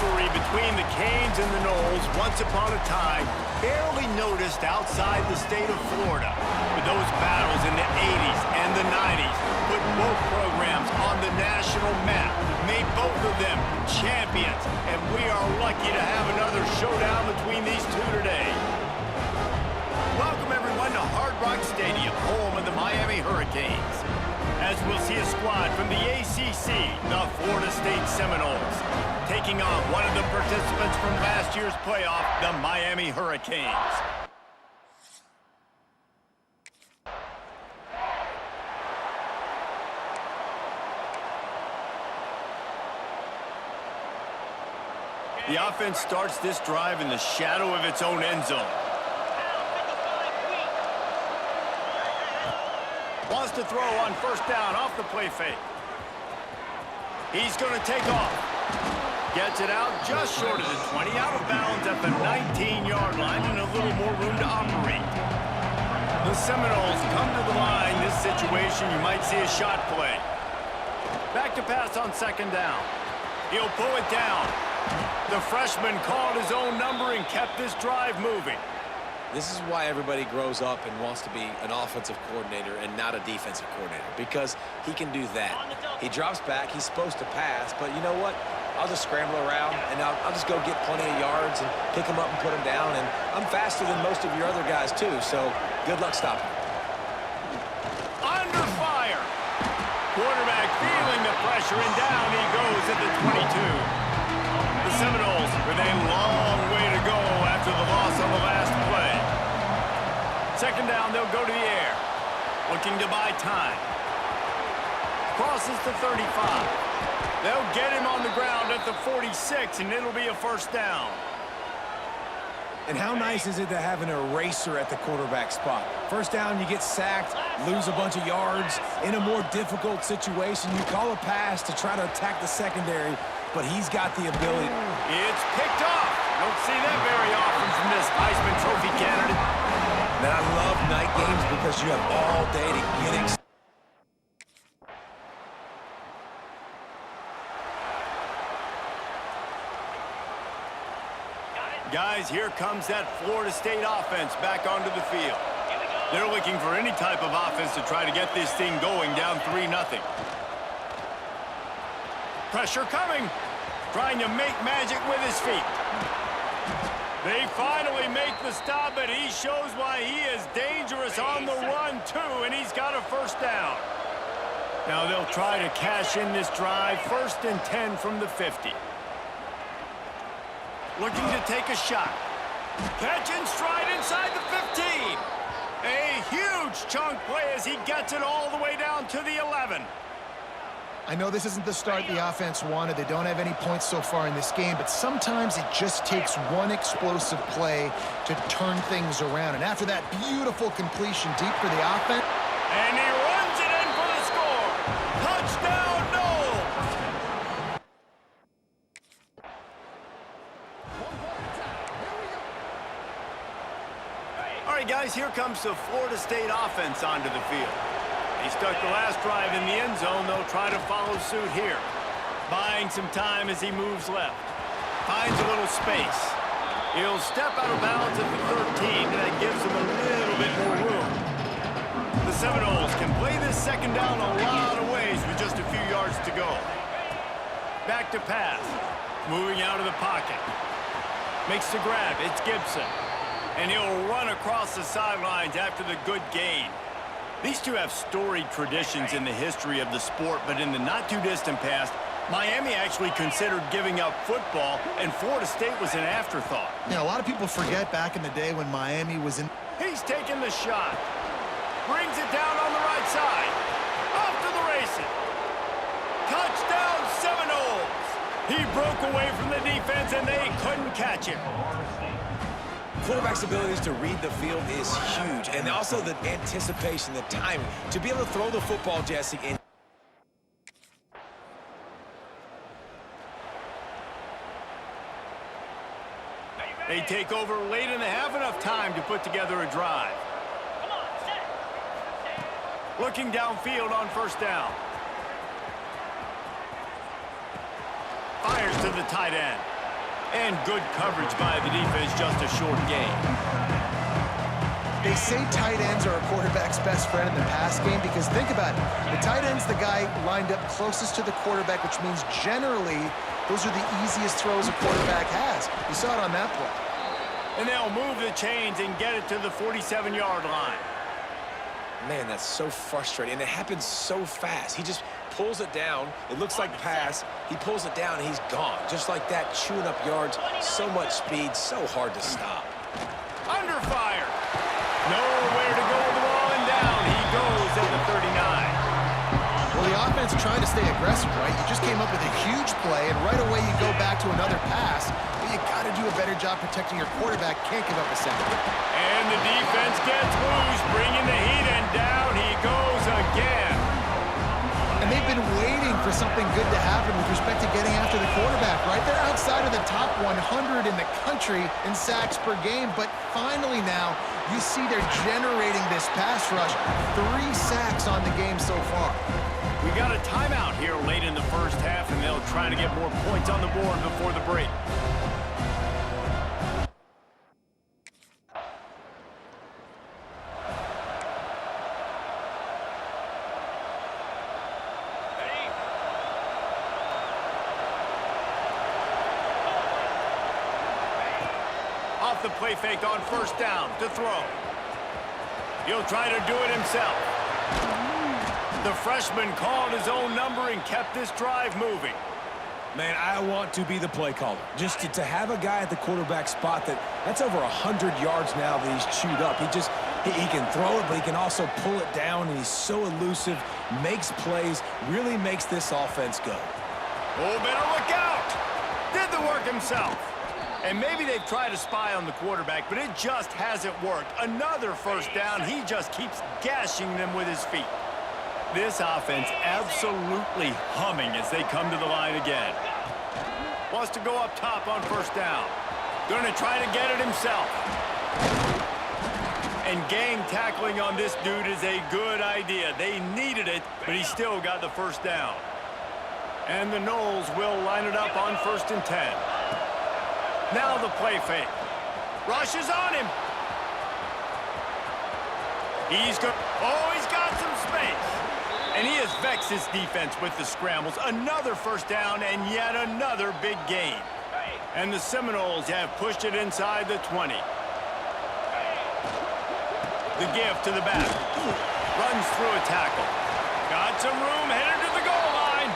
rivalry between the Canes and the Noles, once upon a time, barely noticed outside the state of Florida. But those battles in the 80s and the 90s put both programs on the national map, made both of them champions, and we are lucky to have another showdown between these two today. Welcome, everyone, to Hard Rock Stadium, home of the Miami Hurricanes, as we'll see a squad from the ACC, the Florida State Seminoles, taking on one of the participants from last year's playoff, the Miami Hurricanes. The offense starts this drive in the shadow of its own end zone. Wants to throw on first down off the play fake. He's going to take off. Gets it out just short of the 20, out of bounds at the 19-yard line, and a little more room to operate. The Seminoles come to the line. This situation, you might see a shot play. Back to pass on second down. He'll pull it down. The freshman called his own number and kept this drive moving. This is why everybody grows up and wants to be an offensive coordinator and not a defensive coordinator, because he can do that. He drops back, he's supposed to pass, but you know what? I'll just scramble around, and I'll just go get plenty of yards and pick him up and put him down, and I'm faster than most of your other guys, too, so good luck stopping. Under fire! Quarterback feeling the pressure, and down he goes at the 22. The Seminoles with a long way to go after the loss on the last play. Second down, they'll go to the air. Looking to buy time. Crosses to 35. They'll get him on the ground at the 46, and it'll be a first down. And how nice is it to have an eraser at the quarterback spot? First down, you get sacked, lose a bunch of yards. In a more difficult situation, you call a pass to try to attack the secondary, but he's got the ability. It's picked off. Don't see that very often from this Heisman Trophy candidate. And I love night games because you have all day to get excited. Guys, here comes that Florida State offense back onto the field. They're looking for any type of offense to try to get this thing going, down 3-0. Pressure coming. Trying to make magic with his feet. They finally make the stop, but he shows why he is dangerous on the run, too, and he's got a first down. Now they'll try to cash in this drive, 1st and 10 from the 50. Looking to take a shot. Catch and stride inside the 15. A huge chunk play as he gets it all the way down to the 11. I know this isn't the start the offense wanted. They don't have any points so far in this game, but sometimes it just takes one explosive play to turn things around. And after that beautiful completion deep for the offense. And he runs it in for the score. Touchdown, Noles! All right, guys, here comes the Florida State offense onto the field. He stuck the last drive in the end zone. They'll try to follow suit here. Buying some time as he moves left. Finds a little space. He'll step out of bounds at the 13, and that gives him a little bit more room. The Seminoles can play this second down a lot of ways with just a few yards to go. Back to pass. Moving out of the pocket. Makes the grab. It's Gibson. And he'll run across the sidelines after the good gain. These two have storied traditions in the history of the sport, but in the not-too-distant past, Miami actually considered giving up football, and Florida State was an afterthought. Yeah, a lot of people forget back in the day when Miami was in. He's taking the shot. Brings it down on the right side. Off to the races. Touchdown, Seminoles! He broke away from the defense, and they couldn't catch him. Quarterback's abilities to read the field is huge, and also the anticipation, the timing, to be able to throw the football, Jesse. They take over late and they have enough time to put together a drive. Looking downfield on first down. Fires to the tight end. And good coverage by the defense, just a short gain. They say tight ends are a quarterback's best friend in the pass game because think about it. The tight end's the guy lined up closest to the quarterback, which means generally those are the easiest throws a quarterback has. You saw it on that play. And they'll move the chains and get it to the 47-yard line. Man, that's so frustrating, and it happens so fast. He just pulls it down. It looks like pass. He pulls it down, and he's gone. Just like that, chewing up yards. So much speed, so hard to stop. Under fire. Nowhere to go with the ball, and down he goes at the 39. Well, the offense trying to stay aggressive, right? You just came up with a huge play, and right away you go back to another pass. But you got to do a better job protecting your quarterback. Can't give up a second. And the defense gets loose, bringing the heat, and down he goes again. And they've been waiting for something good to happen with respect to getting after the quarterback, right? They're outside of the top 100 in the country in sacks per game, but finally now you see they're generating this pass rush. 3 sacks on the game so far. We got a timeout here late in the first half, and they'll try to get more points on the board before the break. Off the play fake on first down to throw. He'll try to do it himself. The freshman called his own number and kept this drive moving. Man, I want to be the play caller. Just to have a guy at the quarterback spot that's over 100 yards now that he's chewed up. He can throw it, but he can also pull it down, and he's so elusive, makes plays, really makes this offense go. Oh, better look out! Did the work himself. And maybe they've tried to spy on the quarterback, but it just hasn't worked. Another first down. He just keeps gashing them with his feet. This offense absolutely humming as they come to the line again. Wants to go up top on first down. Going to try to get it himself. And gang tackling on this dude is a good idea. They needed it, but he still got the first down. And the Noles will line it up on 1st and 10. Now the play fake. Rush is on him. He's got some space. And he has vexed his defense with the scrambles. Another first down and yet another big gain. And the Seminoles have pushed it inside the 20. The give to the back. Runs through a tackle. Got some room, headed to the goal line.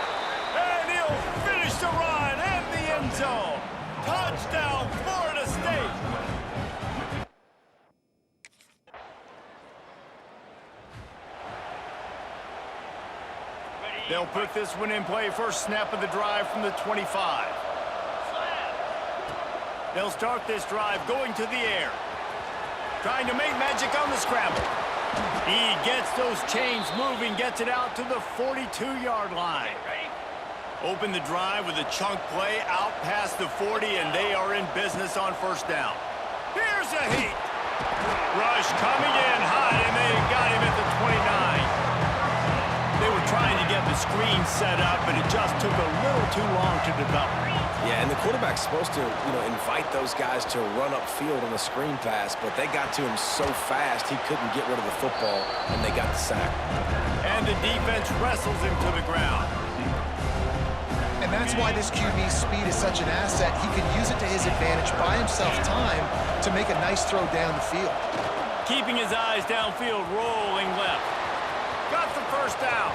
And he'll finish the run in the end zone. Touchdown, Florida State. They'll put this one in play. First snap of the drive from the 25. They'll start this drive going to the air. Trying to make magic on the scramble. He gets those chains moving, gets it out to the 42-yard line. Open the drive with a chunk play out past the 40, and they are in business on first down. Here's a heat. Rush coming in hot, and they got him at the 29. They were trying to get the screen set up, but it just took a little too long to develop. Yeah, and the quarterback's supposed to, invite those guys to run upfield on the screen pass, but they got to him so fast he couldn't get rid of the football, and they got the sack. And the defense wrestles him to the ground. And that's why this QB's speed is such an asset. He can use it to his advantage, buy himself time to make a nice throw down the field. Keeping his eyes downfield, rolling left. Got the first down.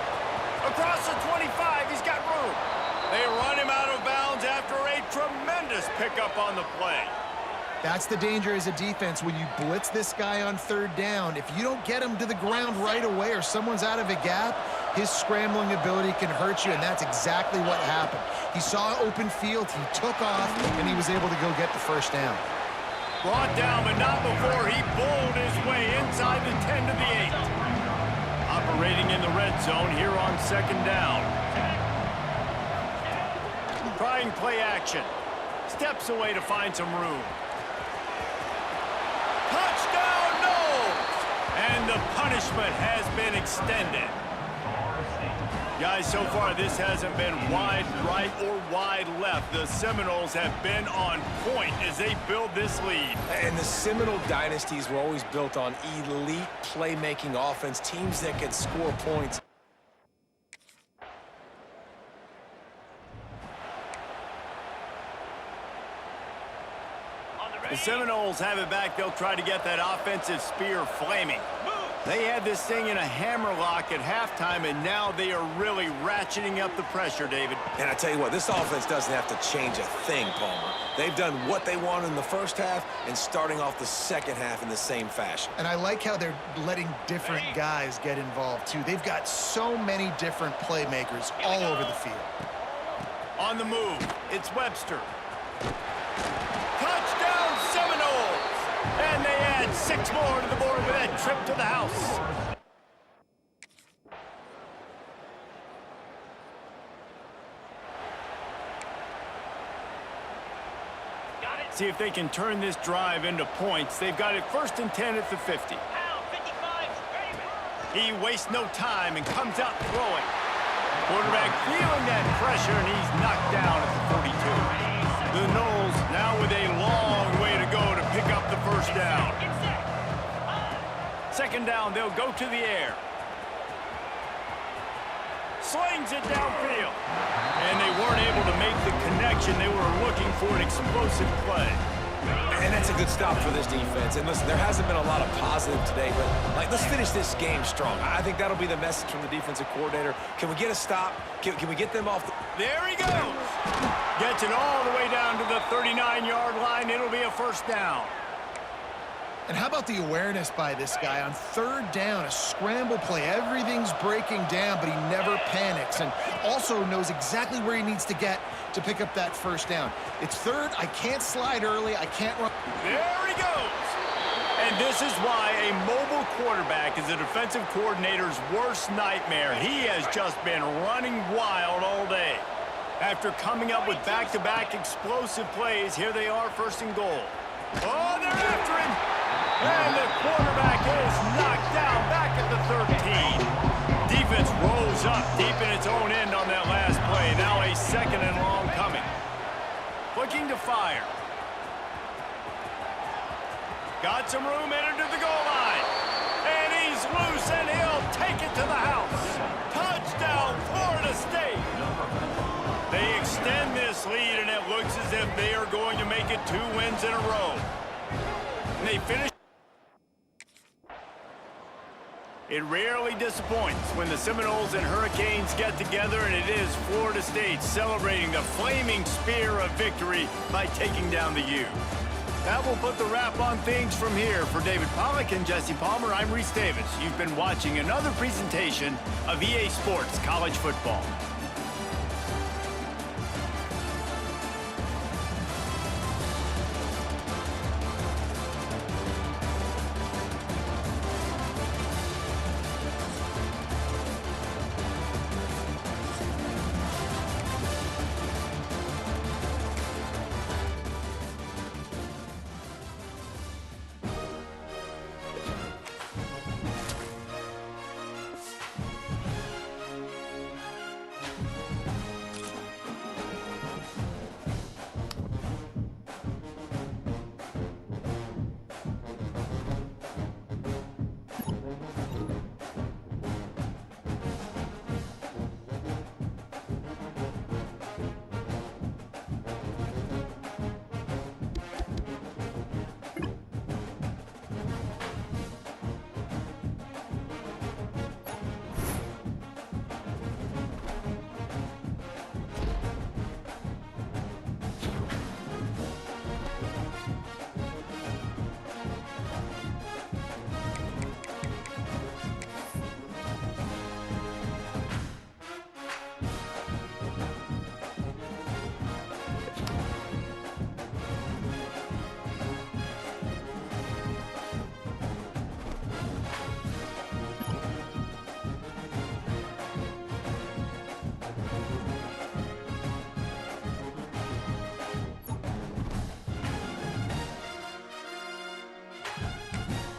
Across the 25, he's got room. They run him out of bounds after a tremendous pickup on the play. That's the danger as a defense when you blitz this guy on third down. If you don't get him to the ground right away or someone's out of a gap, his scrambling ability can hurt you, and that's exactly what happened. He saw open field, he took off, and he was able to go get the first down. Brought down, but not before he bowled his way inside the 10 to the 8. Operating in the red zone here on second down. Trying play action. Steps away to find some room. Touchdown, Noles! And the punishment has been extended. Guys, so far this hasn't been wide right or wide left. The Seminoles have been on point as they build this lead. And the Seminole dynasties were always built on elite playmaking offense, teams that could score points. The Seminoles have it back. They'll try to get that offensive spear flaming. They had this thing in a hammerlock at halftime, and now they are really ratcheting up the pressure, David. And I tell you what, this offense doesn't have to change a thing, Palmer. They've done what they wanted in the first half and starting off the second half in the same fashion. And I like how they're letting different guys get involved, too. They've got so many different playmakers all over the field. On the move, it's Webster. Touchdown, Seminoles! And they add 6 more to the board with that trip to the house. See if they can turn this drive into points. They've got it 1st and 10 at the 50. He wastes no time and comes out throwing. Quarterback feeling that pressure, and he's knocked down at the 42. The Noles now with a long way to go to pick up the first down. 2nd down, they'll go to the air. Slings it downfield. And they weren't able to make the connection. They were looking for an explosive play. And that's a good stop for this defense. And listen, there hasn't been a lot of positive today, but let's finish this game strong. I think that'll be the message from the defensive coordinator. Can we get a stop? Can we get them off the... There he goes. Gets it all the way down to the 39-yard line. It'll be a 1st down. And how about the awareness by this guy on 3rd down, a scramble play. Everything's breaking down, but he never panics and also knows exactly where he needs to get to pick up that 1st down. It's 3rd. I can't slide early. I can't run. There he goes. And this is why a mobile quarterback is a defensive coordinator's worst nightmare. He has just been running wild all day. After coming up with back-to-back explosive plays, here they are 1st and goal. Oh, they're after him. And the quarterback is knocked down back at the 13. Defense rolls up deep in its own end on that last play. Now a 2nd and long coming. Looking to fire. Got some room, entered to the goal line. And he's loose, and he'll take it to the house. Touchdown, Florida State. They extend this lead, and it looks as if they are going to make it 2 wins in a row. And they finish. It rarely disappoints when the Seminoles and Hurricanes get together, and it is Florida State celebrating the flaming spear of victory by taking down the U. That will put the wrap on things from here. For David Pollack and Jesse Palmer, I'm Reese Davis. You've been watching another presentation of EA Sports College Football.